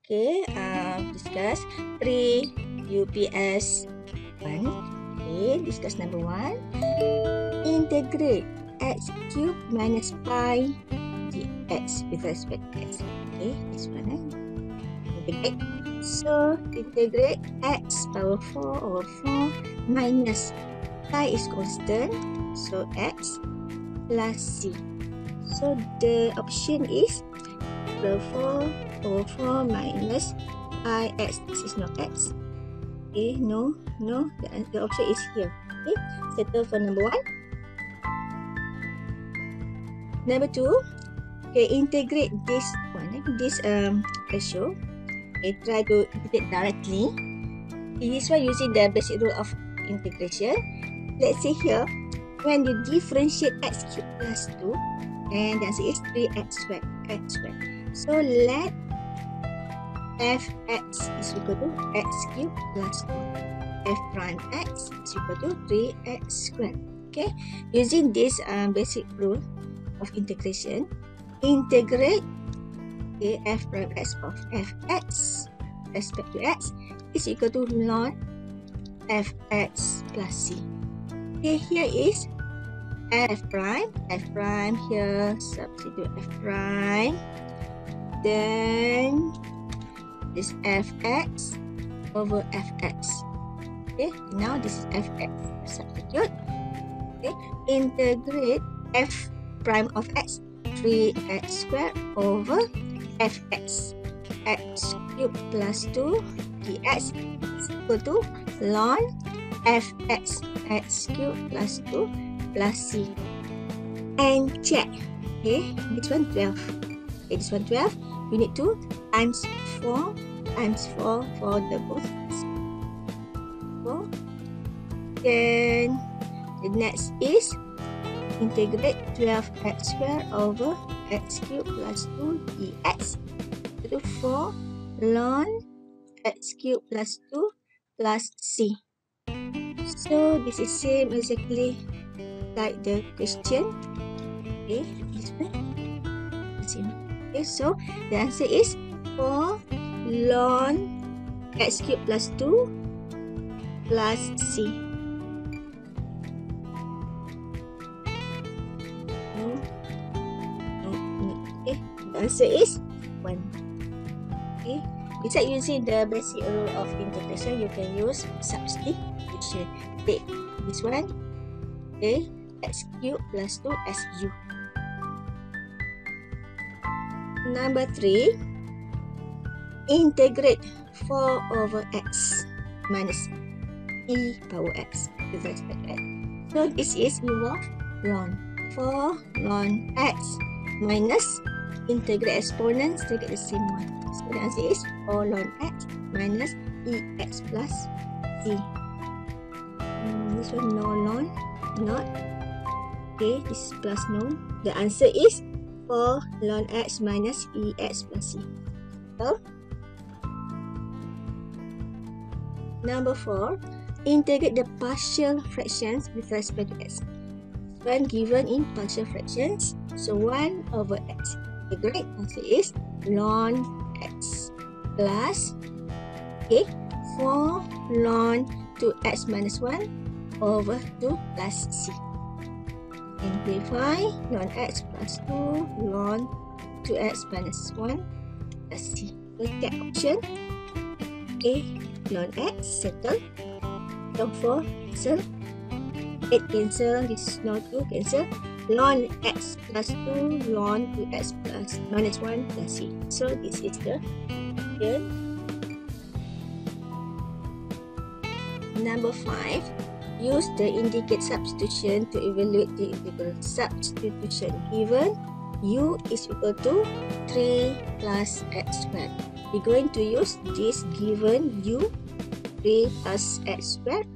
Okay, discuss pre-UPS1. Okay, discuss number 1. Integrate x cubed minus pi dx with respect to x. Okay, this one. Integrate. So, integrate x power 4 over 4 minus pi is constant. So, x plus c. So, the option is the 4 over 4 minus pi x. This is not x. Okay, no. The option is here. Okay, settle for number 1. Number 2. Okay, integrate this one. This ratio. Okay, try to integrate directly. This one using the basic rule of integration. Let's say here, when you differentiate x cubed plus 2, and the answer is 3x squared. So let fx is equal to x cubed plus 2. F prime x is equal to 3x squared. Okay, using this basic rule of integration, integrate f prime x of fx respect to x is equal to ln fx plus c. Okay, here is f prime here, substitute f prime, then this fx over fx. Okay, now this is fx, substitute. Okay, integrate f prime of x, 3x squared over fx, x cubed plus 2 dx is equal to ln fx, x cubed plus 2 plus c. And check. Okay, this one 12. Okay, this one 12. We need to times 4 for the both. 4. Then the next is integrate 12x squared over x cubed plus 2 dx to 4 ln x cubed plus 2 plus c. So this is same exactly like the question. Okay, this one. Okay, so the answer is 4 ln x cubed plus 2 plus c. Okay, the answer is 1. Okay, besides using the basic rule of integration, you can use substitution. Take this one. Okay, x cubed plus 2 su. Number 3. Integrate 4 over x minus e power x with respect to x. So this is involve ln 4 ln x minus integrate exponents, take the same one. So the answer is 4 ln x minus ex plus c. This one no ln, not. Okay, this is plus no. The answer is 4 ln x minus ex plus c. So, number 4, integrate the partial fractions with respect to x. When given in partial fractions, so 1 over x. Integrate, answer is ln x plus, okay, 4 ln 2x minus 1 over 2 plus c. Simplify, ln x plus 2 ln 2x minus 1 plus c. So take option. Okay, ln x, settle. Ln 4, cancel. 8 cancel, this is not 2, cancel. Ln x plus 2 ln 2x plus minus 1 plus c. So this is the option. Number 5. Use the indicate substitution to evaluate the integral. Substitution given u is equal to 3 plus x squared. We're going to use this given u, 3 plus x squared,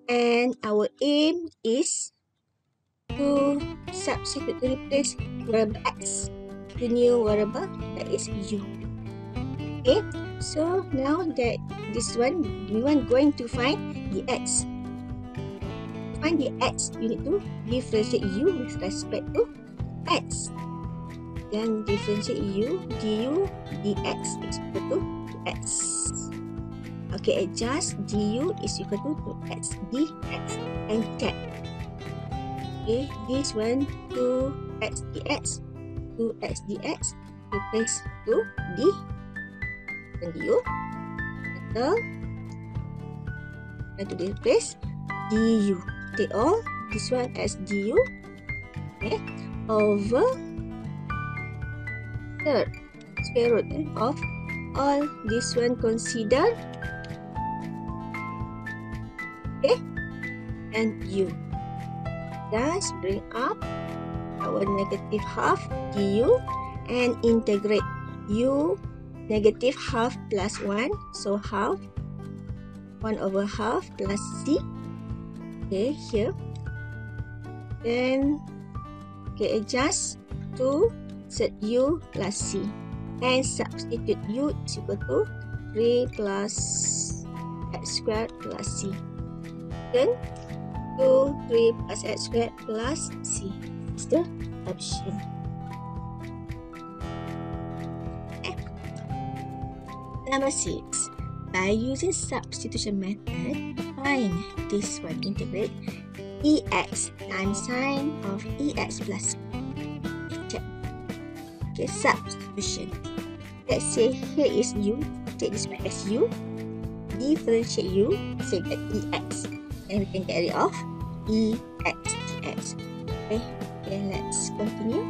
and our aim is to substitute, to replace variable x to new variable that is u. Okay, so now that this one, we are going to find the x. To find the x, you need to differentiate u with respect to x. then differentiate u, du dx is equal to x. Okay, adjust du is equal to x dx and check. Okay, this one 2x dx, 2x dx replace to d and du. Betul. And to replace du. Take all this one as du. Okay, over third square root of all this one consider. Okay, and u. Just bring up our negative half du and integrate u negative half plus 1, so half 1 over half plus c. Okay, here. Then okay, adjust to set u plus c and substitute u is equal to 3 plus x squared plus c. Then 2, 3 plus x squared plus c is the option. Okay. Number 6. By using substitution method, find this one. Integrate ex times sine of ex plus c. Check. Okay, substitution. Let's say here is u. Take this one as u. Differentiate u, so get ex. And we can get rid of ex dx. Okay, let's continue.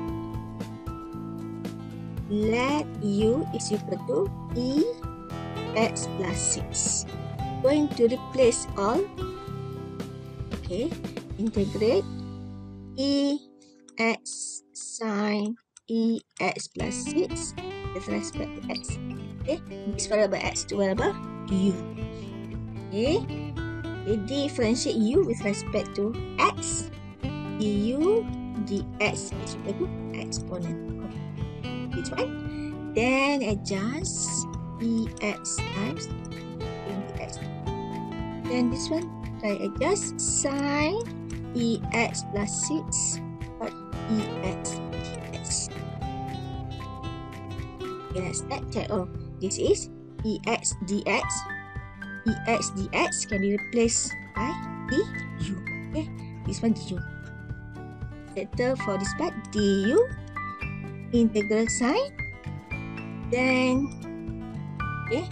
Let u is equal to ex plus 6. Going to replace all. Okay, integrate ex sine ex plus 6 with respect to x. Okay, this variable x to variable u. Okay. Differentiate u with respect to x. Du dx is equal to exponent of this one. Then adjust ex times dx. Then this one, try adjust sine ex plus 6 but ex dx. Okay, let's check. Oh, this is ex dx. Ex dx can be replaced by du. Okay, this one du. Settle for this part. Du integral sign. Then okay,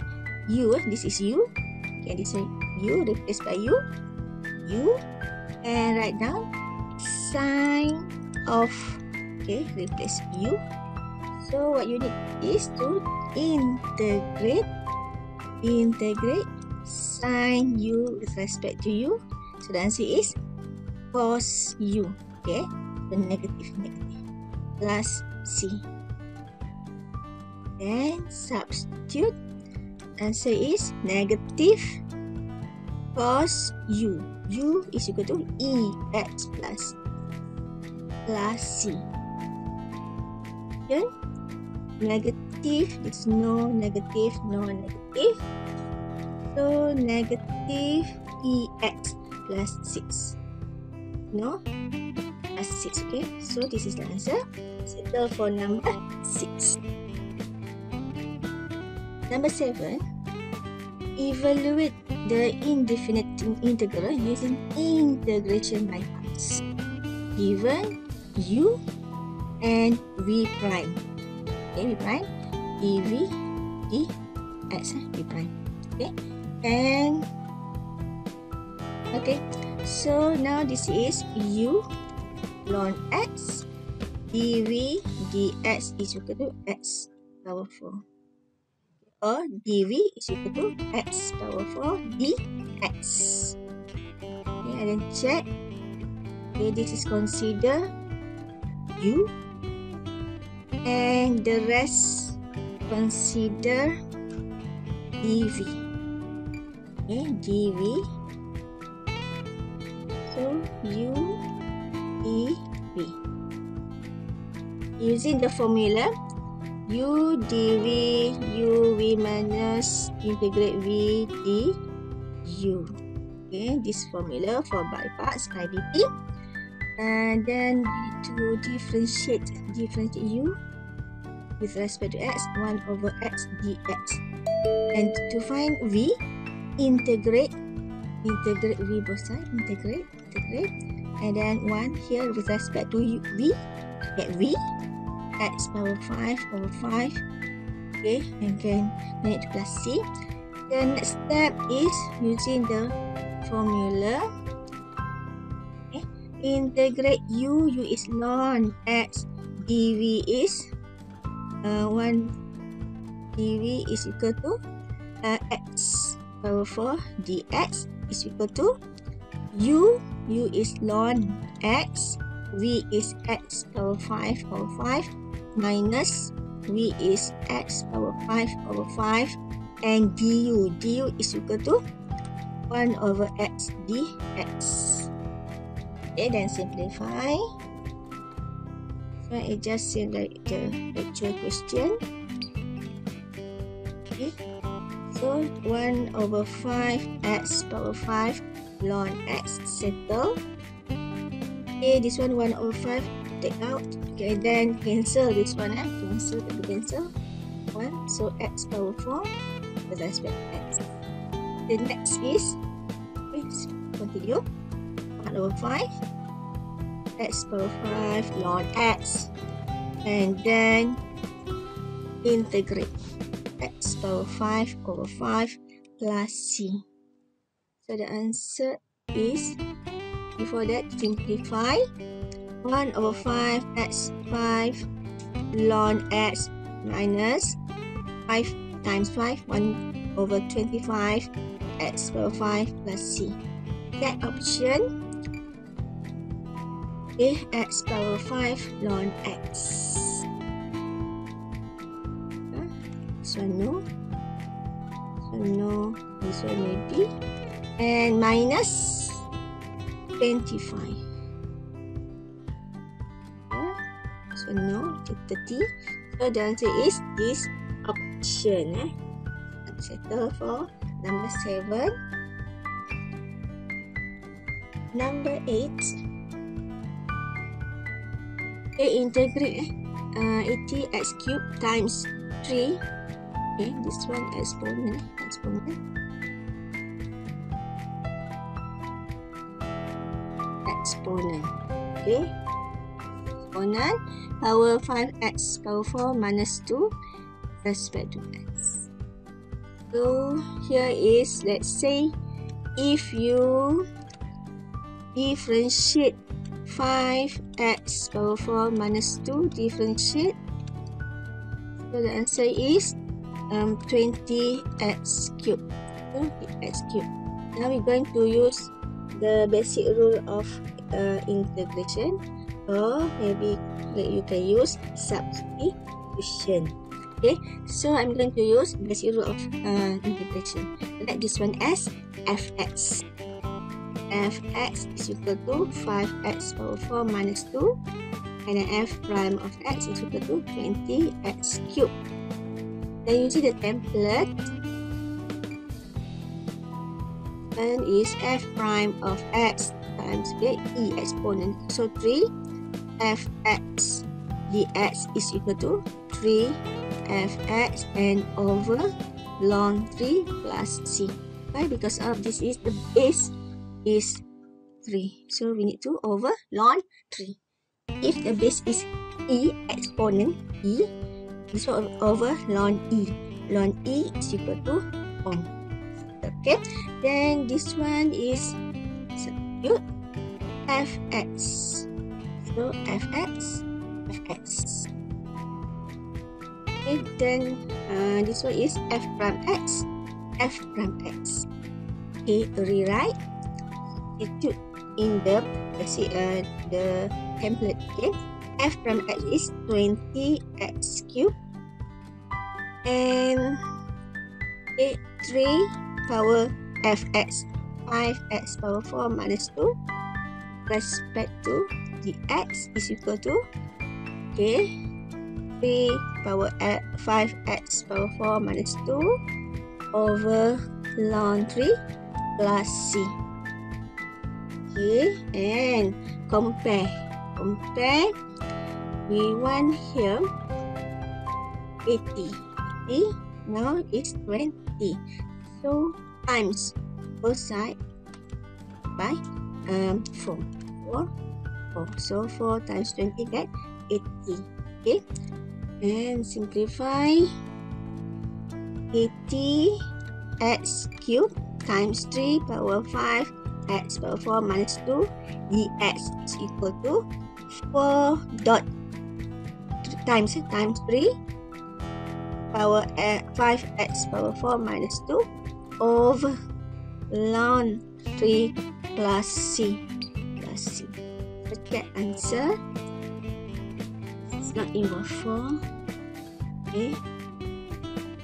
u. This is u. Okay, this is u replaced by u. U and write down sine of. Okay, replace u. So what you need is to integrate sine u with respect to u. So the answer is cos u. Okay, the negative plus c. Then substitute. Answer is negative cos u. U is equal to ex plus c. Then negative. It's no negative, no negative. So negative ex plus 6. No, plus 6. Okay, so this is the answer. Settle for number 6. Number 7. Evaluate the indefinite integral using integration by parts. Given u and v prime. Okay, v prime dv dx v prime. Okay. And okay, so now this is u ln x dv dx is equal to x power 4, or dv is equal to x power 4 dx. Okay, and then check. Okay, this is consider u and the rest consider dv. Okay, dv. So u dv. Using the formula u dv uv minus integrate v du. Okay, this formula for by parts by dt. And then to differentiate u. with respect to x, 1 over x dx. And to find v, integrate v both sides, integrate, and then 1 here with respect to v, get v, x power 5 over 5, okay, and then make it plus c. The next step is using the formula. Okay. Integrate u is ln x, dv is 1 dv is equal to x power 4 dx is equal to u is ln x, v is x power 5 over 5 minus v is x power 5 over 5 and du is equal to 1 over x dx. Okay, then simplify. So I just say like the actual question. Okay. So 1 over 5 x power 5 ln x settle. Okay, this one 1 over 5 take out. Okay, then cancel this one. Cancel 1. So x power 4 with respect to x. The next is, let's continue. 1 over 5 x power 5 ln x, and then integrate x power 5 over 5 plus c. So the answer is, before that, simplify. 1 over 5 x 5 ln x minus 5 times 5, 1 over 25 x power 5 plus c. That option, okay, x power 5 ln x. This one no. This one no. This one maybe. And minus 25. This one no. 30. So the answer is this option. Settle for number 7. Number 8. Okay, integrate 80 x cubed times 3. Okay, this one exponent. Okay, exponent power 5x power 4 minus 2 respect to x. So here is, let's say, if you differentiate 5x power 4 minus 2, differentiate, so the answer is 20x cubed. Now we're going to use the basic rule of integration, or maybe you can use substitution. Okay, so I'm going to use basic rule of integration. Let this one as fx. Fx is equal to 5x power 4 minus 2, and then f prime of x is equal to 20x cubed. Then using the template, and is f prime of x times e exponent. So 3 fx dx is equal to 3 fx and over ln 3 plus c. Why? Because of this is the base is 3. So we need to over ln 3. If the base is e exponent e, this one over ln e. Ln e is equal to 1. Okay, then this one is substitute fx. So fx. Okay, then this one is f prime x. Okay, rewrite. Substitute in the template. Okay, f prime x is 20x cubed, and okay, 3 power fx 5x power 4 minus 2 respect to dx is equal to, okay, 3 power 5x power 4 minus 2 over ln 3 plus c. Okay, and compare. We want here 80. 80 now is 20. So times both sides by 4. 4. So 4 times 20 get 80. Okay, and simplify. 80 x cubed times 3 power 5 x power 4 minus 2 dx is equal to 4 dot times 3 power 5x power 4 minus 2 over ln 3 plus c. Let's get answer. It's not involve 4. Okay,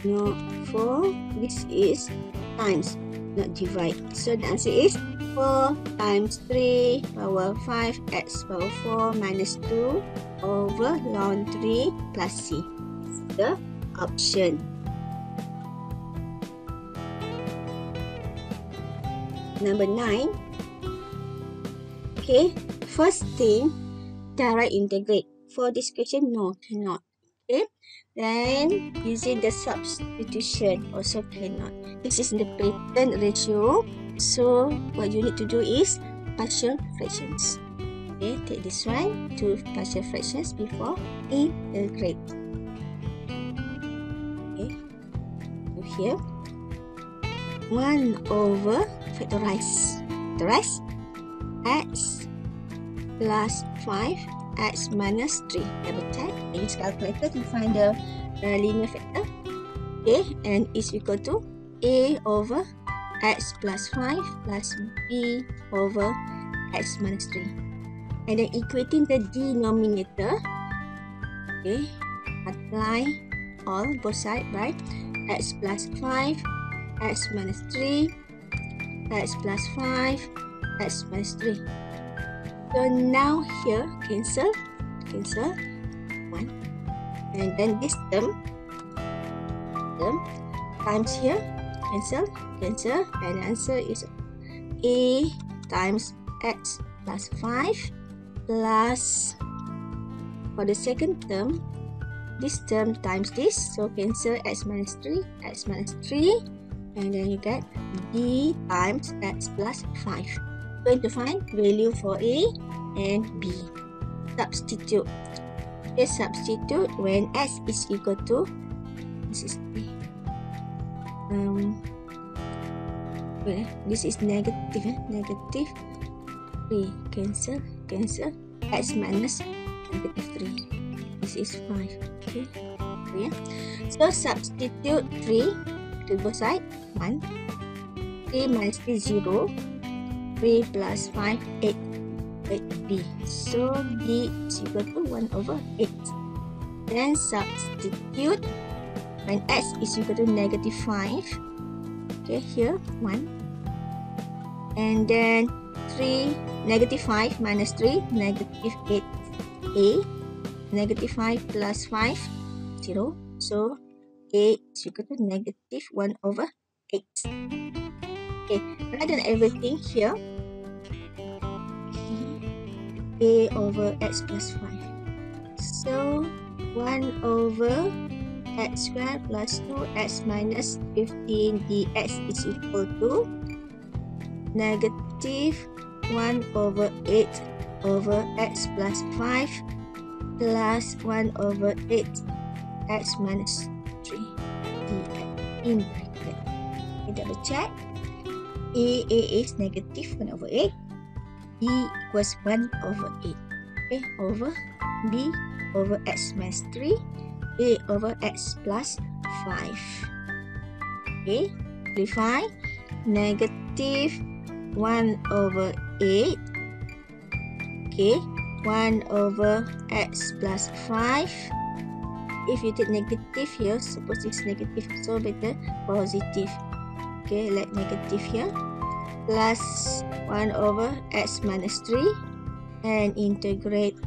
no 4. This is times, not divide. So the answer is 4 times 3 power 5 x power 4 minus 2 over ln 3 plus c. It's the option. Number 9. Okay, first thing, direct integrate. For this question, no, cannot. Okay, then using the substitution also cannot. This is the pattern ratio. So what you need to do is partial fractions. Okay, take this one to partial fractions before integrate. Okay, so here 1 over factorize x plus 5 x minus 3. Double check. Use calculator to find the linear factor. Okay, and is equal to a over x plus 5 plus b over x minus 3. And then equating the denominator. Okay, apply all both sides by x plus 5 x minus 3 x plus 5 x minus 3. So now here cancel 1, and then this term times here cancel, and the answer is a times x plus 5 plus, for the second term, this term times this, so cancel x minus 3, and then you get b times x plus 5. Going to find value for a and b. Substitute. Okay, substitute when s is equal to, this is this is negative 3. Cancel x minus negative 3. This is 5. Okay, yeah. So substitute 3 to both sides. 1. 3 minus 3 0. 3 plus 5, 8b. So b is equal to 1 over 8. Then substitute when x is equal to negative 5. Okay, here 1. And then 3, negative 5 minus 3, negative 8a. Negative 5 plus 5, 0. So a is equal to negative 1 over 8. Okay, rather than everything here, a over x plus 5. So 1 over x squared plus 2x minus 15 dx is equal to negative 1 over 8 over x plus 5 plus 1 over 8 x minus 3 dx in bracket. Okay, double check. A is negative 1 over 8. B equals 1 over 8. Okay, over B over x minus 3. A over x plus 5. Okay, simplify. Negative 1 over 8. Okay, 1 over x plus 5. If you take negative here, suppose it's negative, so better positive. Okay, like negative here. Plus 1 over x minus 3 and integrate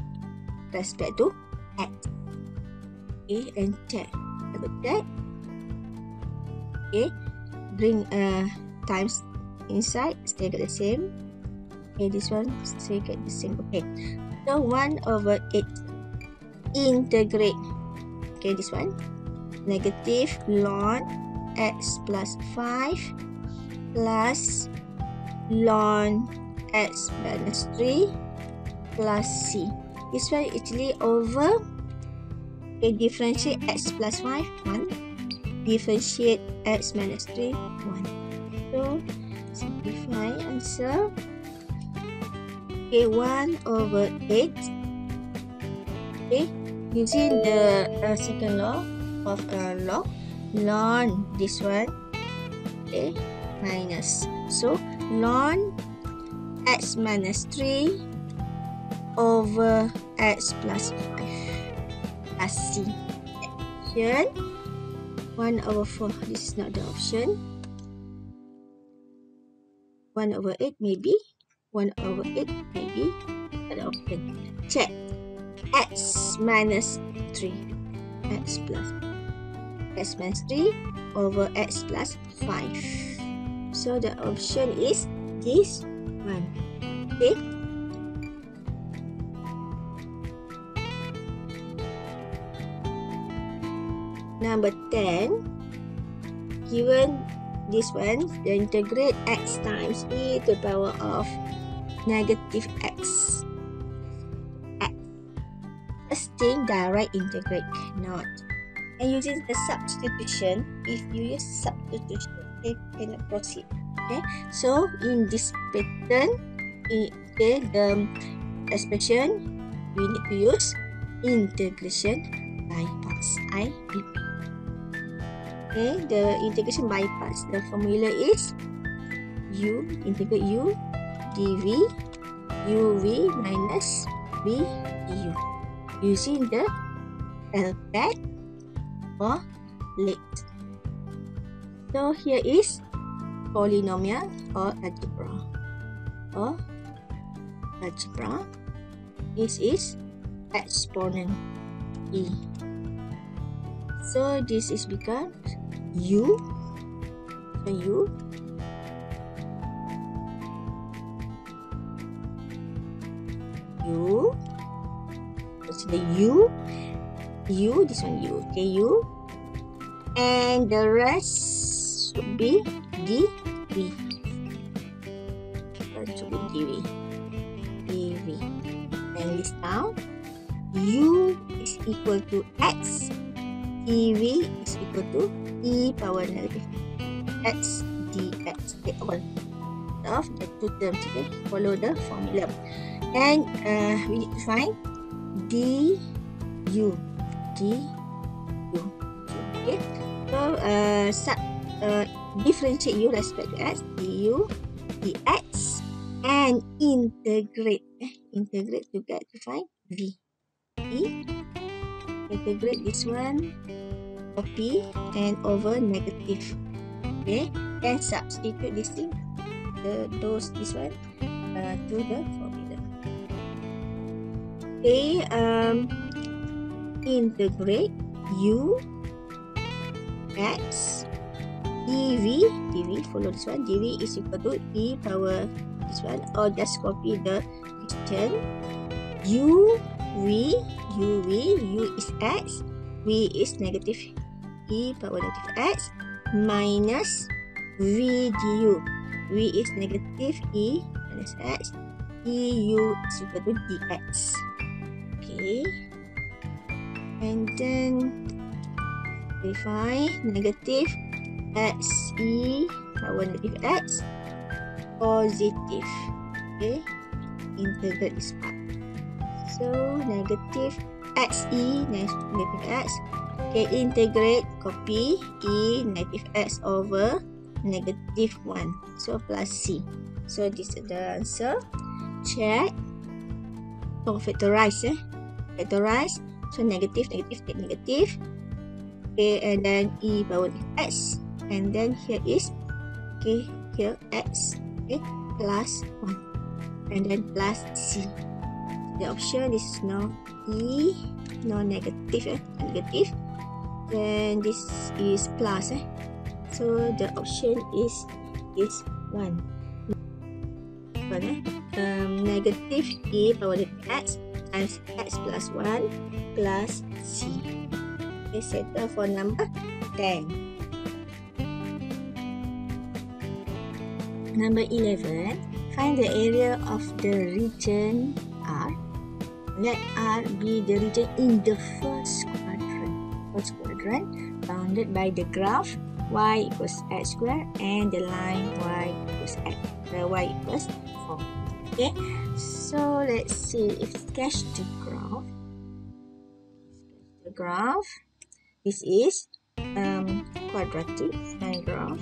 respect to x. Okay, and check. Double check. Okay, bring times inside, stay the same. Okay, this one stay the same. Okay, so 1 over 8 integrate. Okay, this one negative ln x plus 5 plus ln x minus 3 plus c. This one actually over, okay, differentiate x plus 5, 1. Differentiate x minus 3, 1. So, simplify answer. Okay, 1 over 8. Okay, using the second law of log, ln this one, okay, minus. So, ln x minus 3 over x plus 5 plus c. Option 1 over 4. This is not the option. 1 over 8 maybe. 1 over 8 maybe. Not the option. Check. X minus 3. X minus 3 over x plus 5. So the option is this one. Okay. Number 10. Given this one, the integrate x times e to the power of negative x. First thing, direct integrate cannot. And using the substitution, if you use substitution, it cannot proceed. Okay, so in this pattern, okay, the expression we need to use integration by parts. I repeat. Okay, the integration by parts. The formula is u integrate u dv uv minus v du using the LPAT or late. So here is polynomial or algebra. This is exponent e. So this is become u. So u consider u, this one u, okay, u, and the rest should be dv. And list down. U is equal to x, dv is equal to e power negative x dx. Okay, all of the two terms. Okay, follow the formula, and we need to find du. Okay, so differentiate u respect to x, du dx, and integrate to get to find v. Integrate this one, copy and over negative. Okay, and substitute this thing, this one to the formula. Okay, integrate u x dv, follow this one, dv is equal to e power this one, or just copy the question. u is x, v is negative e power negative x minus v du. V is negative e minus x, du is equal to dx. Okay, and then verify negative x e power negative x positive. Okay, integrate this part. So negative x e negative x. Okay, integrate, copy e negative x over negative 1. So plus c. So this is the answer. Check. Oh, factorize. Factorize. So negative, take negative. Okay, and then e power x. And then here is, okay, here x. Okay, plus 1. And then plus c. The option is no e, no negative, negative. Then this is plus. So the option is this one. Negative e power x times x plus 1 plus c. Okay, settle for number 10. Number 11, find the area of the region R. Let R be the region in the first quadrant, bounded by the graph y equals x squared and the line y equals x, y equals 4. Okay, so let's see if sketch the graph. This is quadratic sine graph.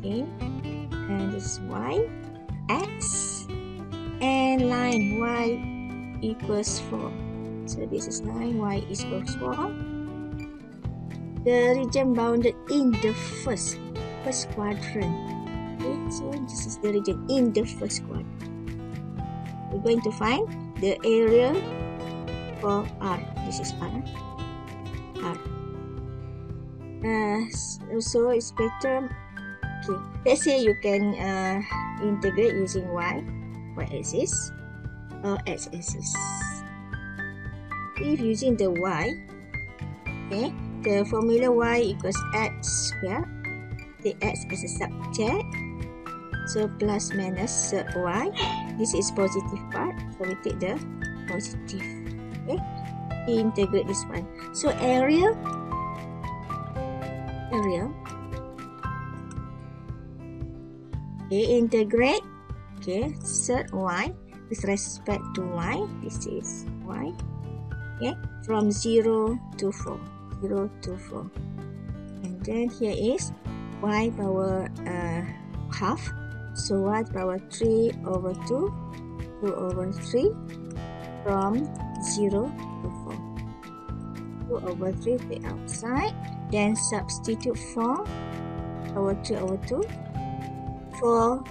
Okay, and this is y, x, and line y equals 4. So this is line y equals 4. The region bounded in the first quadrant. Okay, so this is the region in the first quadrant. We're going to find the area for R. This is R. So it's better. Okay, let's say you can integrate using y-axis or x-axis. If using the y, okay, the formula y equals x squared. Take x as a subject, so plus minus y. This is positive part, so we take the positive. Okay, integrate this one. So area. Okay, integrate. Okay, set y with respect to y. This is y. Okay, from 0 to 4. And then here is y power half. So y power 3 over 2 over 3 from 0 to 4. 2 over 3 take outside. Then substitute 4 over 3 over 2. 4,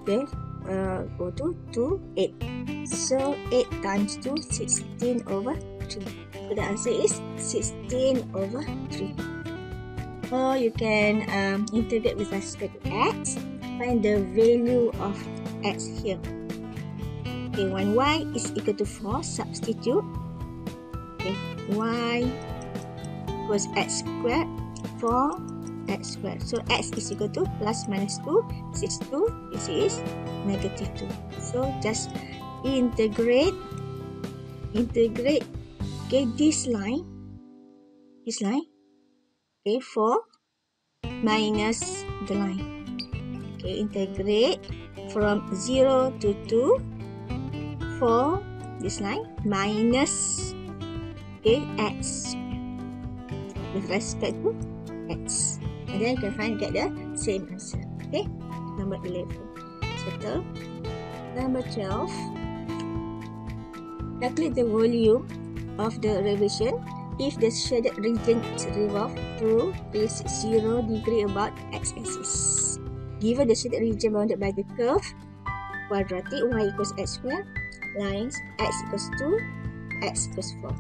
okay, go to 8. So 8 times 2, 16 over 3. So the answer is 16 over 3. Or you can integrate with respect to x. Find the value of x here. Okay, when y is equal to 4, substitute. Okay, y equals x squared, 4x squared. So x is equal to plus minus 2. This is 2. This is negative 2. So just integrate. Okay, this line. Okay, 4 minus the line. Okay, integrate from 0 to 2. 4, this line, minus, okay, x with respect to x. And then you can get the same answer. Okay, number 11. Settle. Number 12. Calculate the volume of the revolution if the shaded region is revolved through this 0 degree about x-axis. Given the shaded region bounded by the curve quadratic y equals x squared, lines x equals 2, x equals 4.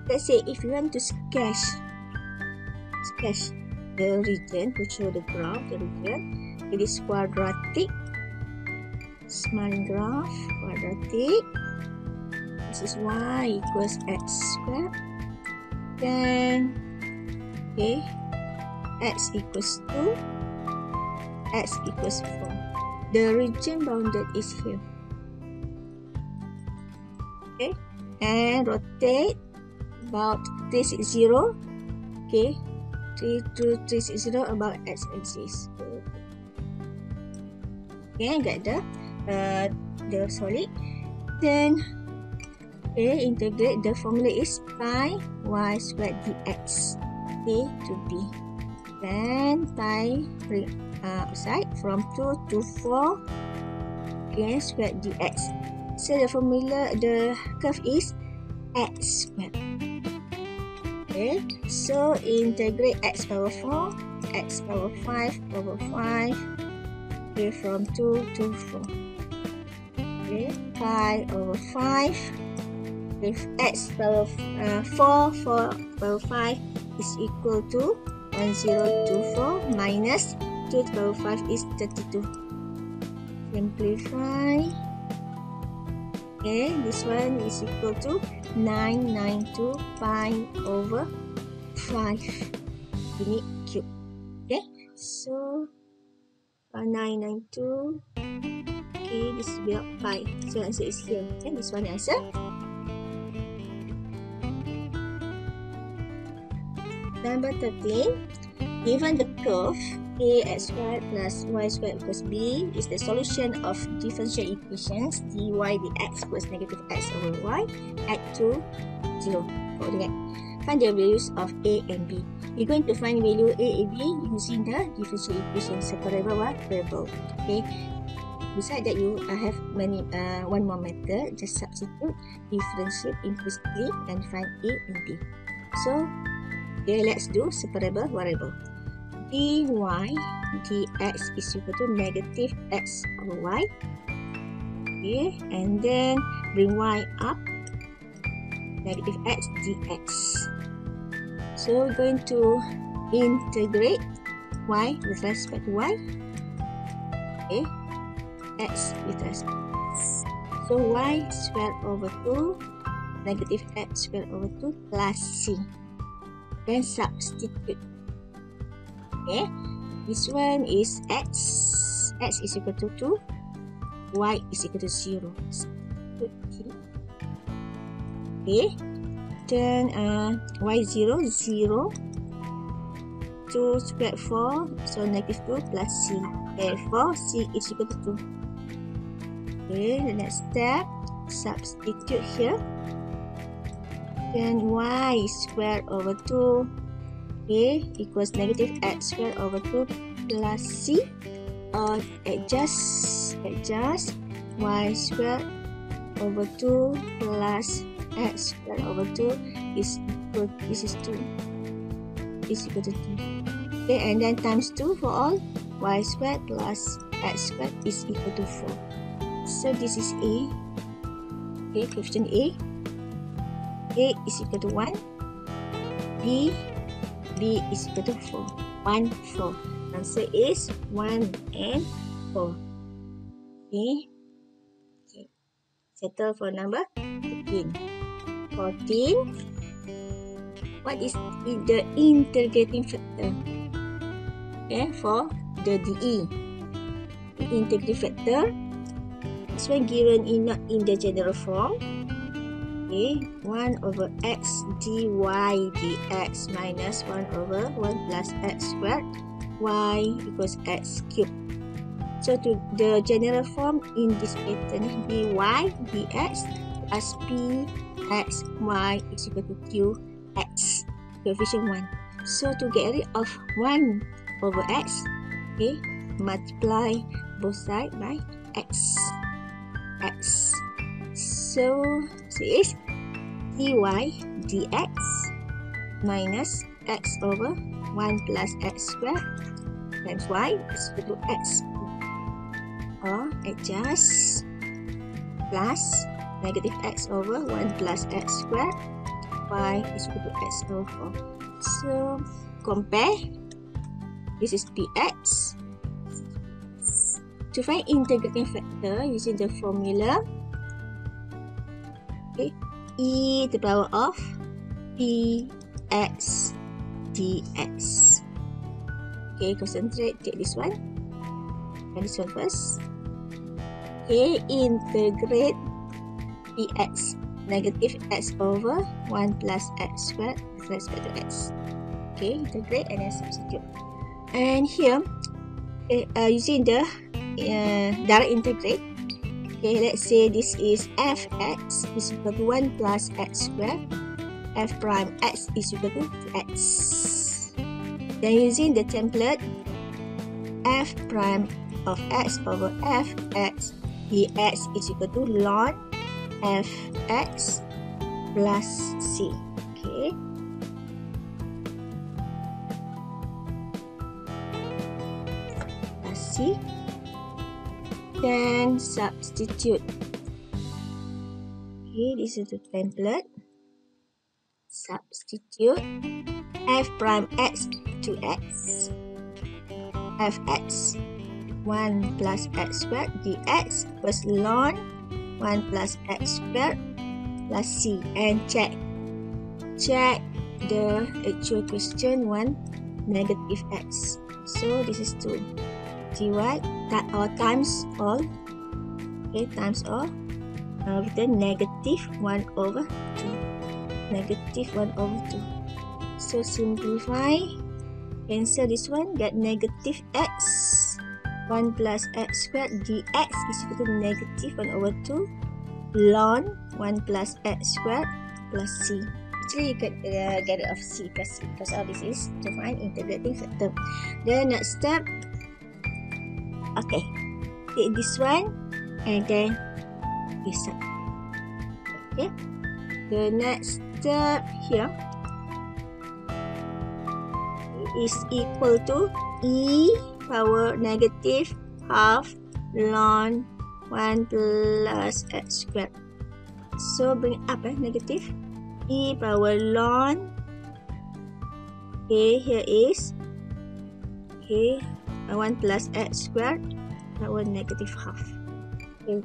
Let's say if you want to sketch the region, to show the graph, the region, it is quadratic, smart graph, quadratic. This is y equals x squared. Then, okay, x equals 2, x equals 4. The region bounded is here. Okay, and rotate about 360. Okay, 360 about x-axis. Okay, get the solid. Then, okay, integrate. The formula is pi y squared dx. Okay, to b. Then pi outside from 2 to 4. Okay, squared dx. So the formula, the curve is x squared. Okay, so integrate x power 4, x power 5 over 5. Okay, from 2 to 4. Okay, pi over 5. If x power 4 power 5 is equal to 1024 minus 2 to the power 5 is 32. Simplify. Okay, this one is equal to 992 pi over 5 unit cube. Okay, so 992. Okay, this is without pi. So answer is here. Okay, this one the answer. Number 13. Given the curve ax squared plus y squared equals b is the solution of differential equations dy dx plus negative x over y at 2, 0. Find the values of a and b. We're going to find value a and b using the differential equation separable variable. Okay. Besides that, you have one more method. Just substitute, differentiate implicitly, and find a and b. So, okay, let's do separable variable. dy dx is equal to negative x over y. Okay, and then bring y up, negative x dx. So we're going to integrate y with respect to y. Okay, x with respect to x. So y squared over 2, negative x squared over 2 plus c. Then substitute. Okay, this one is x is equal to 2, y is equal to 0. Okay, then y 0, 0, 2 squared 4, so negative 2 plus c. Therefore, c is equal to 2. Okay, the next step, substitute here. Then y squared over 2, okay, equals negative x squared over 2 plus c, or adjust y squared over 2 plus x squared over 2 is equal, this is 2, is equal to 2. Okay, and then times 2 for all, y squared plus x squared is equal to 4. So this is a. Okay, coefficient a is equal to 1, b is equal to 4. 1, 4. Answer is 1 and 4. Okay. Settle for number 15. 14. What is the integrating factor? Okay, for the DE. The integrating factor is when given not in the general form. Okay, 1 over x dy dx minus 1 over 1 plus x squared y equals x cubed. So to the general form in this pattern, dy dx plus p x y is equal to qx, coefficient 1. So to get rid of 1 over x, okay, multiply both sides by x. So is dy dx minus x over 1 plus x squared times y is equal to x, or adjust plus negative x over 1 plus x squared y is equal to x over 4. So compare, this is px. To find integrating factor using the formula, okay, e to the power of px dx. Okay, concentrate, take this one and this one first. Okay, integrate px, negative x over 1 plus x squared with respect to x. Okay, integrate and then substitute. And here, using the direct integrate, okay, let's say this is fx is equal to 1 plus x squared, f prime x is equal to x. Then using the template, f prime of x over fx dx is equal to ln fx plus c. Okay. Plus c. Then substitute. Okay, this is the template. Substitute f prime x to x, fx 1 plus x squared dx was ln 1 plus x squared plus c. And check the actual question one negative x. So this is 2 dy or times all. Okay, times all with the negative 1 over 2. Negative 1 over 2. So simplify, cancel this one, get negative x. 1 plus x squared dx is equal to negative 1 over 2 ln 1 plus x squared plus c. Actually, you can get rid of c plus c because all this is to find integrating factor. The next step, okay, take this one and then this one. Okay, the next step here is equal to e power negative half ln 1 plus x squared. So bring up negative e power ln. Okay, here is 1 plus x squared power negative half. Okay,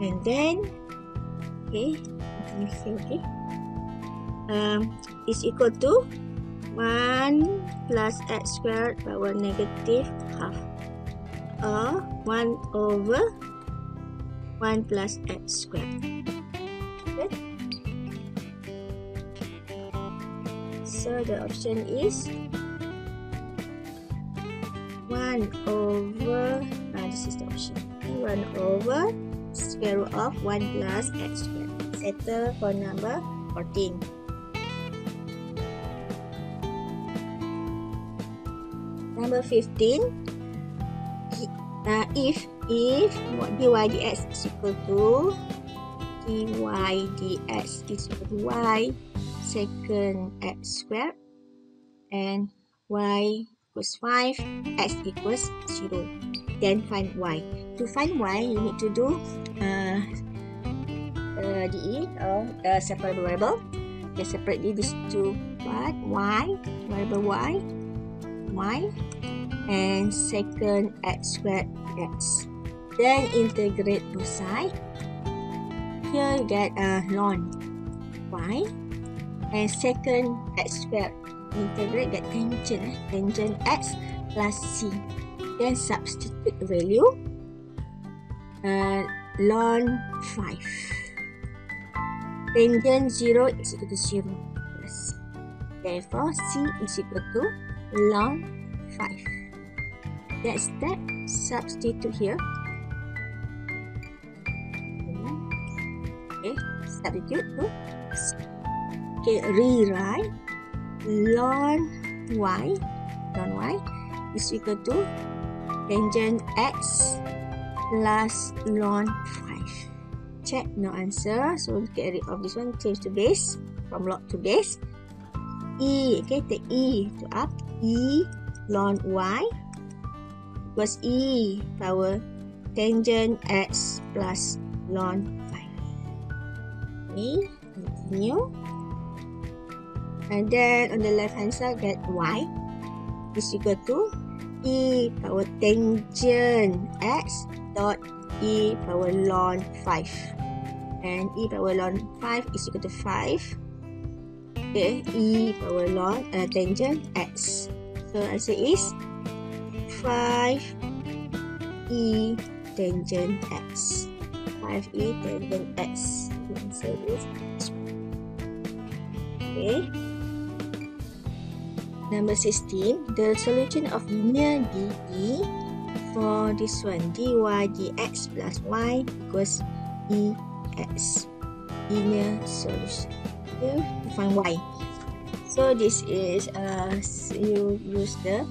and then is equal to 1 plus x squared power negative half, or 1 over 1 plus x squared. Okay. So the option is 1 over, this is the option, 1 over square root of 1 plus x squared. Settle for number 14. Number 15, if dy dx is equal to dy dx is equal to y second x squared and y equals 5, x equals 0, then find y. To find y, you need to do DE or separable variable. Okay, separately these two part, y, variable y, and second x squared x. Then integrate both sides. Here you get ln y and second x squared. Integrate, get tangent x plus c. Then substitute the value ln 5. Tangent 0 is equal to 0 plus. Therefore, c is equal to ln 5. That's that. Substitute here. Okay, substitute to c. Okay, rewrite ln y is equal to tangent x plus ln 5. Check, no answer. So get rid of this one, change to base, from log to base. E, okay, take e to up, e ln y equals e power tangent x plus ln 5. Okay, continue. And then on the left hand side, get y is equal to e power tangent x dot e power ln 5. And e power ln 5 is equal to 5. Okay, e power ln tangent x. So answer is 5 e tangent x. 5 e tangent x. The answer is okay. Number 16, the solution of linear DE for this one, dy dx plus y equals ex. Linear solution. Okay, to find y. So this is you use the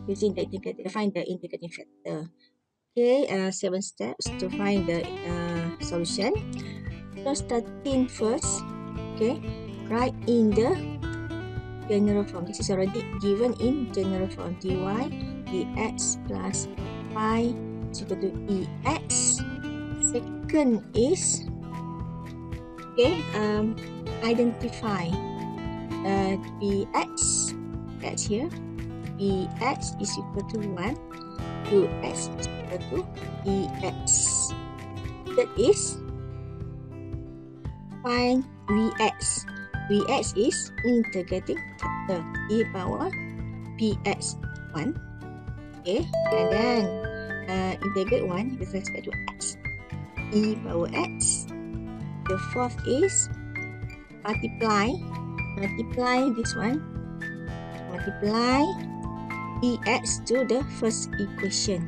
using the integrating, find the integrating factor. Okay, 7 steps to find the solution. So starting first, okay, write in the general form. This is already given in general form. Dy dx plus y is equal to ex. Second is identify bx. That's here. Bx is equal to 1. Ux is equal to ex. That is find Vx. Vx is integrating factor e power px1. Okay, and then integrate 1 with respect to x, e power x. The fourth is multiply this one, multiply ex to the first equation.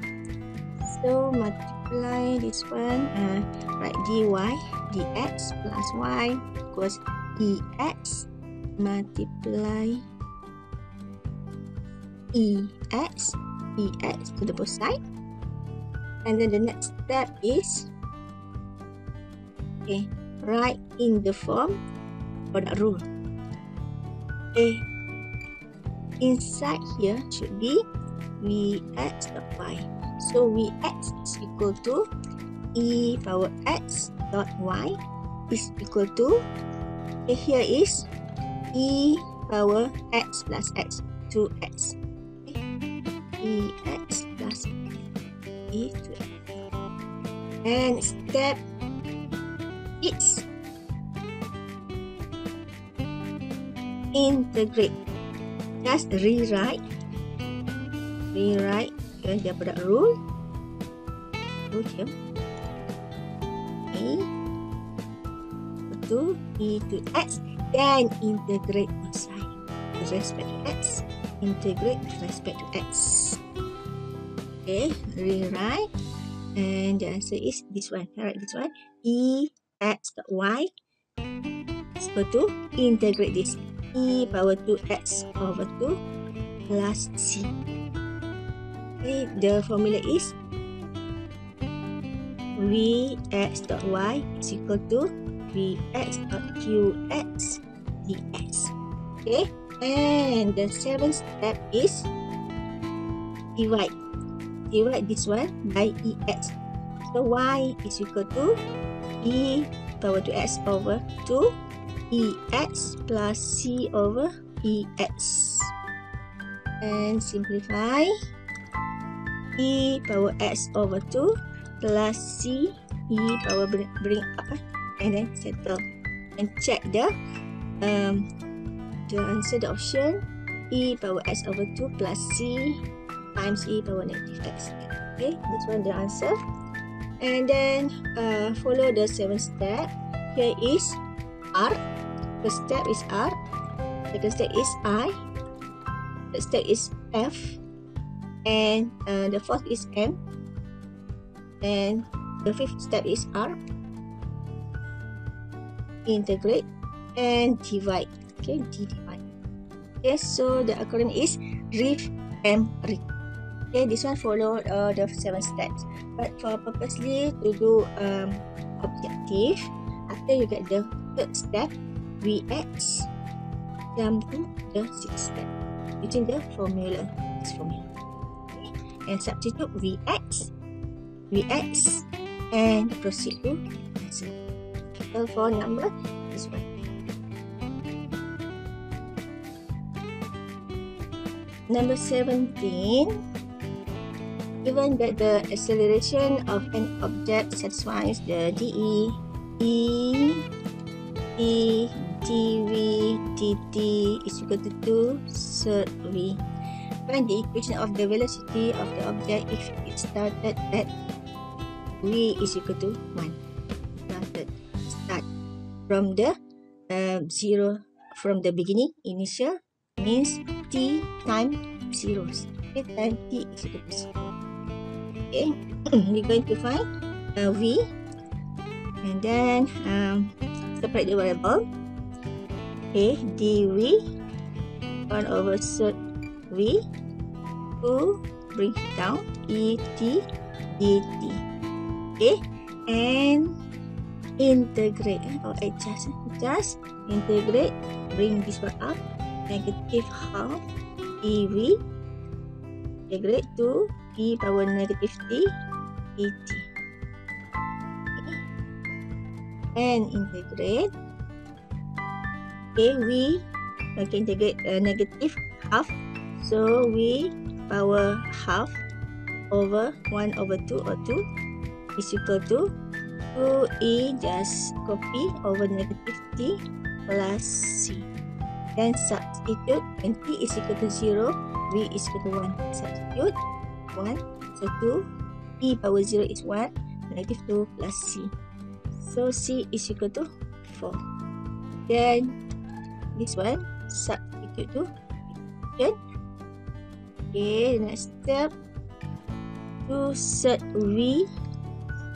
So multiply this one, write dy dx plus y equals ex multiply ex to the both side. And then the next step is write in the form product rule. Inside here should be Vx dot y. So Vx is equal to e power x dot y is equal to, here is e power x plus x, 2x. Ex plus e to x. And step 6, integrate. Just rewrite the product rule here. E to x, then integrate inside with respect to x. Integrate with respect to x. Okay, rewrite, and the answer is this one. Alright, this one. Ex dot y is equal to, integrate this, e power 2x over 2 plus c. Okay, the formula is Vx dot y is equal to Vx dot qx dx. Okay, and the seventh step is divide this one by ex. So y is equal to e power 2x over 2 ex plus c over ex. And simplify, e power x over 2 plus c, e power bring up, and then settle and check the answer, the option e power x over 2 plus c times e power negative x. Okay, this one the answer. And then follow the 7th step. Here is r. First step is r. Second step is I. Third step is f. And the fourth is m. And the fifth step is r. Integrate and divide. Okay, divide. Okay, so the acronym is RIF and RIF. Okay, this one follow the 7 steps. But for purposely to do objective, after you get the third step, Vx, jump to the 6th step using the formula. This formula. Okay. And substitute Vx, and proceed to answer. So for number this one. Number 17. Given that the acceleration of an object satisfies the dE, dv, dt is equal to 2 third v. Find the equation of the velocity of the object if it started at v is equal to 1. Start from the 0, from the beginning, initial means t time zeros. Okay, time t is equal to 0. Okay, we're going to find v, and then separate the variable. Okay, dv 1 over third v, 2 bring it down, et dt. Okay, and integrate or adjust integrate, bring this one up, negative half ev, integrate to e power negative t et. Okay. And integrate. Okay, we can integrate negative half, so we power half over 1 over 2 or 2 is equal to 2e, just copy over negative t plus c. Then substitute when t is equal to 0, v is equal to 1. Substitute 1, so 2, e power 0 is 1, negative 2 plus c. So c is equal to 4. Then this one, substitute to equation. Okay, next step, to set v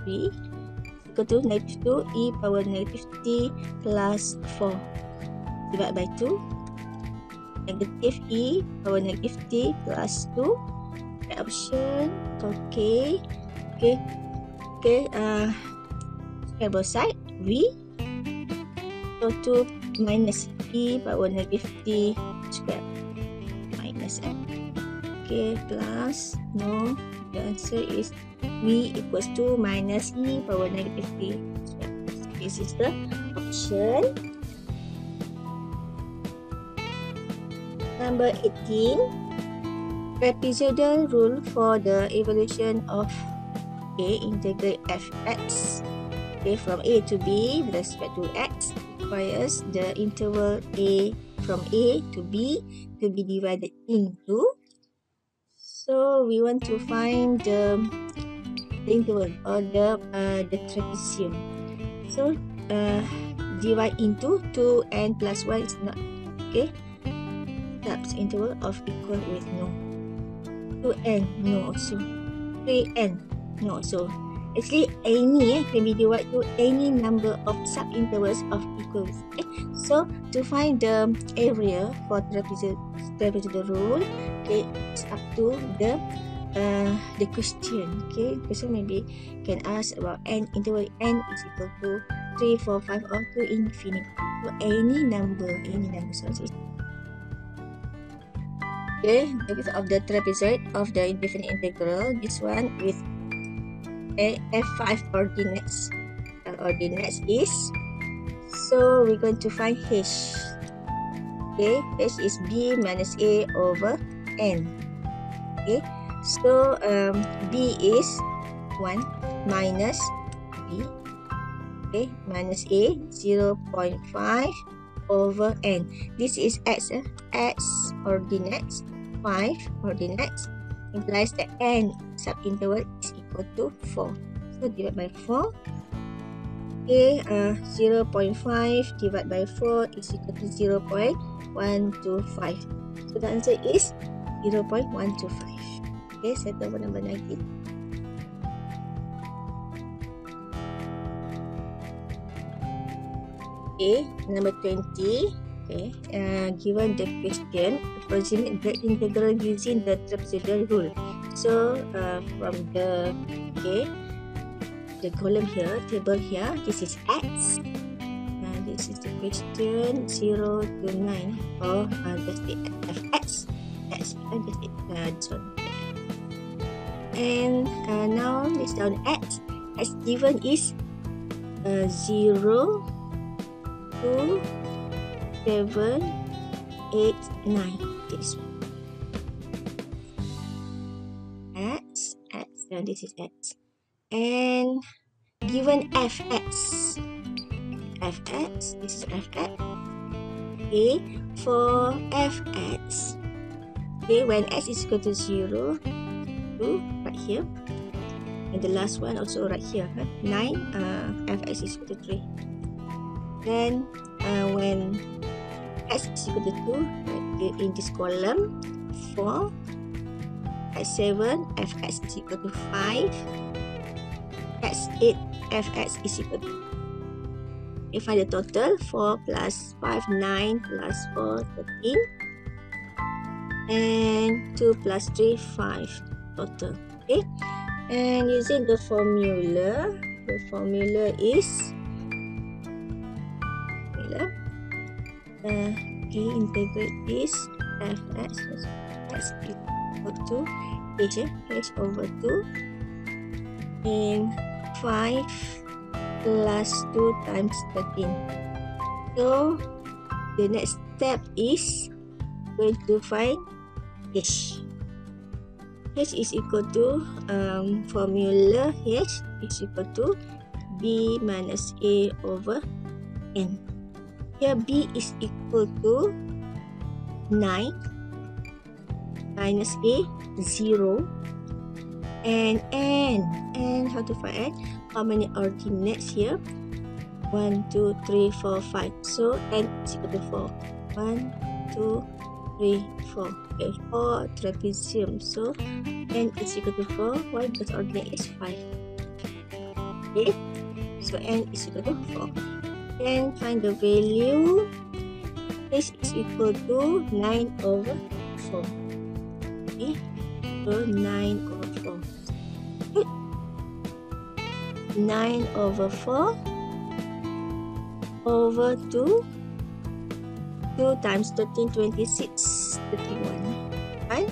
equal to negative 2 e power negative t plus 4 divided by 2, negative e power negative t plus 2, option, okay, square both side, v, so 2 minus e power negative t square, minus m, okay, plus, no, the answer is v equals to minus e power negative t square. This is the option. Number 18, trapezoidal rule for the evaluation of a integrate fx, okay, from a to b with respect to x requires the interval a from a to b to be divided into. So we want to find the interval or the trapezium. So divide into 2n plus 1 is not, okay. Subs interval of equal with no. 2n no also. 3n no also. Actually any can be divided to any number of subintervals of equal with. Okay? So to find the area for trapezoidal rule, okay, it's up to the question. Okay, question maybe can ask about n interval n is equal to 3, 4, 5 or to infinity. So any number. So okay, because of the trapezoid of the indefinite integral, this one with a f5 ordinates. Ordinates is, so we're going to find h. Okay, h is b minus a over n. Okay, so b is 1 minus b. Okay, minus a 0.5 over n. This is x. X ordinates 5 ordinates implies that n subinterval is equal to 4. So divide by 4. Okay, 0.5 divided by 4 is equal to 0.125. So the answer is 0.125. Okay, settle for number 19. Okay, number 20. Okay, given the question, approximate the integral using the trapezoidal rule. So from the column here, table here, this is x. This is the question 0 to 9 or just the fx. X, just this one. And now list down x. X given is 0 to 7, 8, 9. This one. X, and this is x. And given fx. This is fx. Okay, for fx. Okay, when x is equal to 0, 2, right here. And the last one also right here. 9, fx is equal to 3. Then when x is equal to 2, in this column, 4, at 7, fx is equal to 5, at 8, fx is equal to, you find the total, 4 plus 5, 9 plus 4, 13, and 2 plus 3, 5 total. Okay, and using the formula is integrate this fx is equal to h over 2 and 5 plus 2 times 13. So the next step is going to find h. H is equal to formula h is equal to b minus a over n. Here b is equal to 9 minus a 0 and n how to find n? How many ordinates here? 1, 2, 3, 4, 5. So n is equal to 4. 1, 2, 3, 4. Okay, 4 trapezium. So n is equal to 4. Why? Because ordinate is 5. Okay, so n is equal to 4. Then find the value. This is equal to 9 over 4. Okay, so 9 over 4. Good. 9 over 4 over 2. 2 times 13, 26, 31. Right?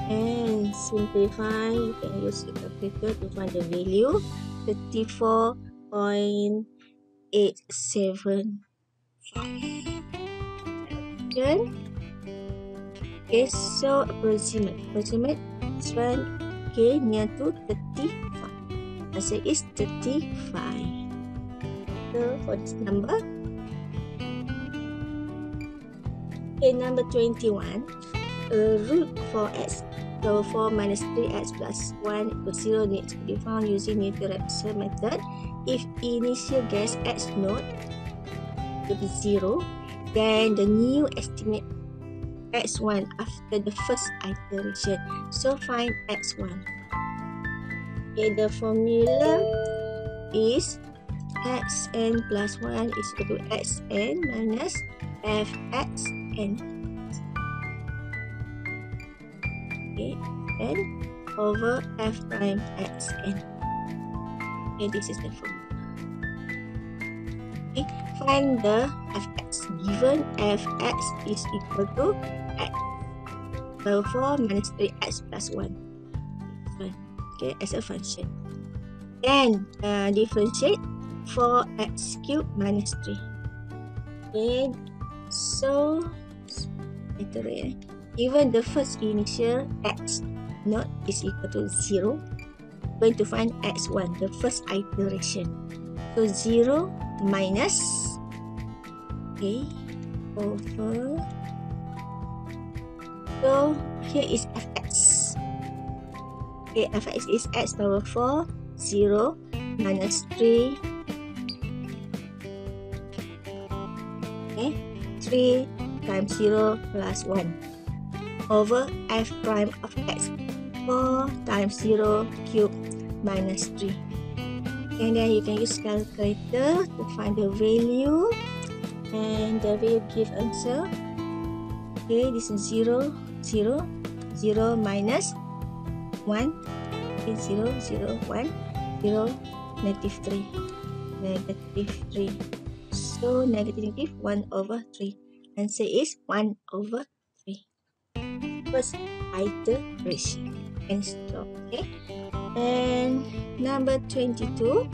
And simplify. You can use the calculator to find the value. 34.875. Okay, so approximate this one, okay, near to 35. Answer is 35. So for this number, okay, number 21, root 4x over 4 minus 3x plus 1 equals 0 needs to be found using Newton-Raphson Method. If initial guess x naught to be 0, then the new estimate x1 after the first iteration. So find x1. Okay, the formula is xn plus 1 is equal to xn minus fxn. Okay, n over f prime xn. Okay, this is the formula. Okay, find the fx. Given fx is equal to x over 4 minus 3x plus 1. Okay, as a function. Then differentiate 4x cubed minus 3. Okay, so iterate. Given the first initial x naught is equal to 0, we're going to find x1, the first iteration. So 0 minus, okay, over, so here is fx. Okay, fx is x power 4, 0 minus 3, okay, 3 times 0 plus 1 over f prime of x, 4 times 0 cube minus 3. And then you can use calculator to find the value, and the value give answer. Okay, this is 0, 0, 0 minus 1, okay, 0, 0, 1, 0, negative 3, negative 3. So negative 1 over 3. Answer is 1 over 3. First iteration and stop. Okay, and number 22,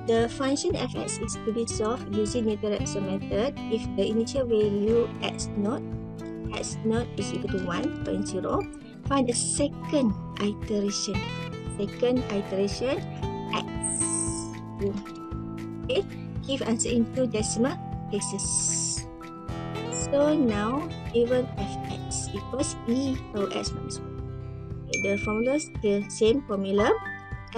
the function fx is to be solved using Newton-Raphson Method if the initial value x naught is equal to 1.0. Find the second iteration x. Okay, give answer in 2 decimal places. So now given fx equals e over x minus 1. Okay, the formula is the same formula.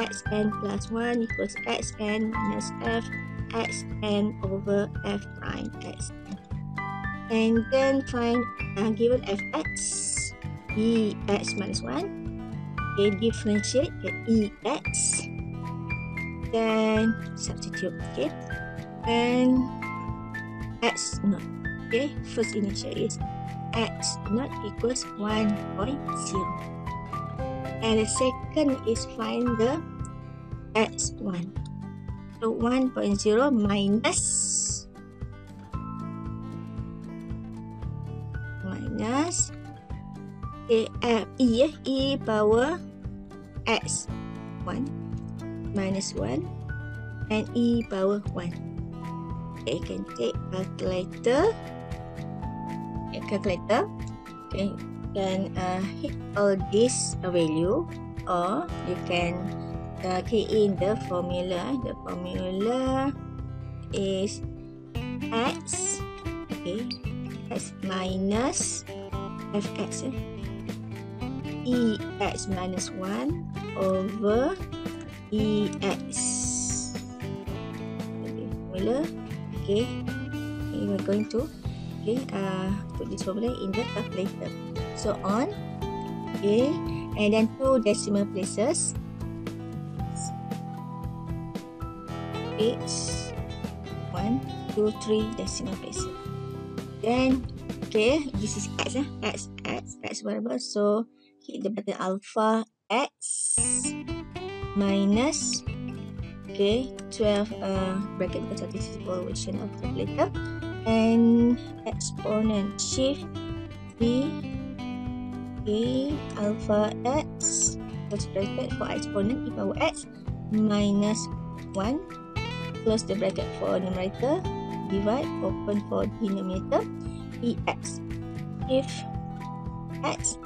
Xn plus 1 equals xn minus f xn over f prime xn. And then find given fx ex minus 1. Okay, differentiate get ex. Then substitute. Okay, and x naught. Okay, first initial is x naught equals 1.0. And the second is find the x1. So 1.0 minus e power x1 minus 1 and e power 1. Okay, you can take calculator. Okay, you can hit all this value, or you can key in the formula. The formula is x, okay, x minus fx, ex minus 1 over ex. Okay, formula. Okay, we're going to put this formula in the calculator. So on, okay, and then 2 decimal places. It's 1, 2, 3 decimal places. Then, okay, this is x whatever. So hit the button alpha x minus, okay, 12 bracket because this is equation of calculator, and exponent shift b, okay, alpha x close bracket for exponent e power x minus 1, close the bracket for numerator, divide, open for denominator, ex, if x,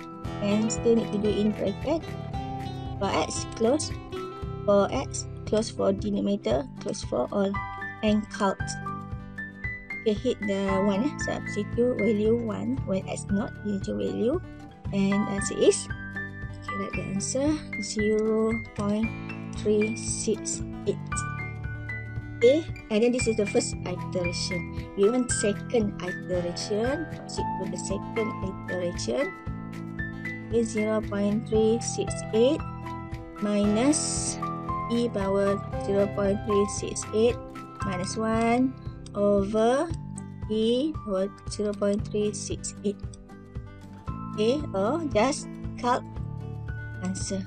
and still need to do in bracket, for x, close for denominator, close for all, and calc. Okay, hit the 1, substitute value 1 when x not integer value, and answer is, okay, write the answer 0.368. Okay, and then this is the first iteration. We want second iteration. Proceed to the second iteration. Okay, 0.368 minus e power 0.368 minus 1 over e power 0.368. Okay, or just calc answer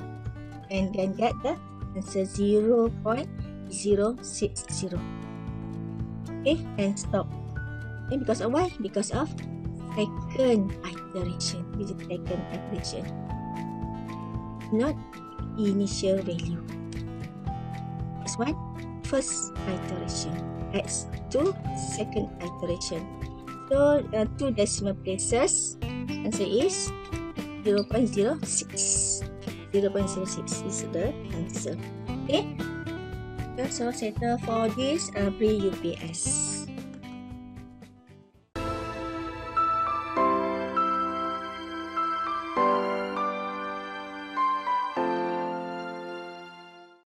and then get the answer 0.060. Okay, and stop. Okay, because of why? Because of second iteration. This is second iteration, not initial value. X1 first iteration, x2 second iteration. So 2 decimal places. Answer is 0.06. 0.06 is the answer. Okay. So settle for this pre-UPS.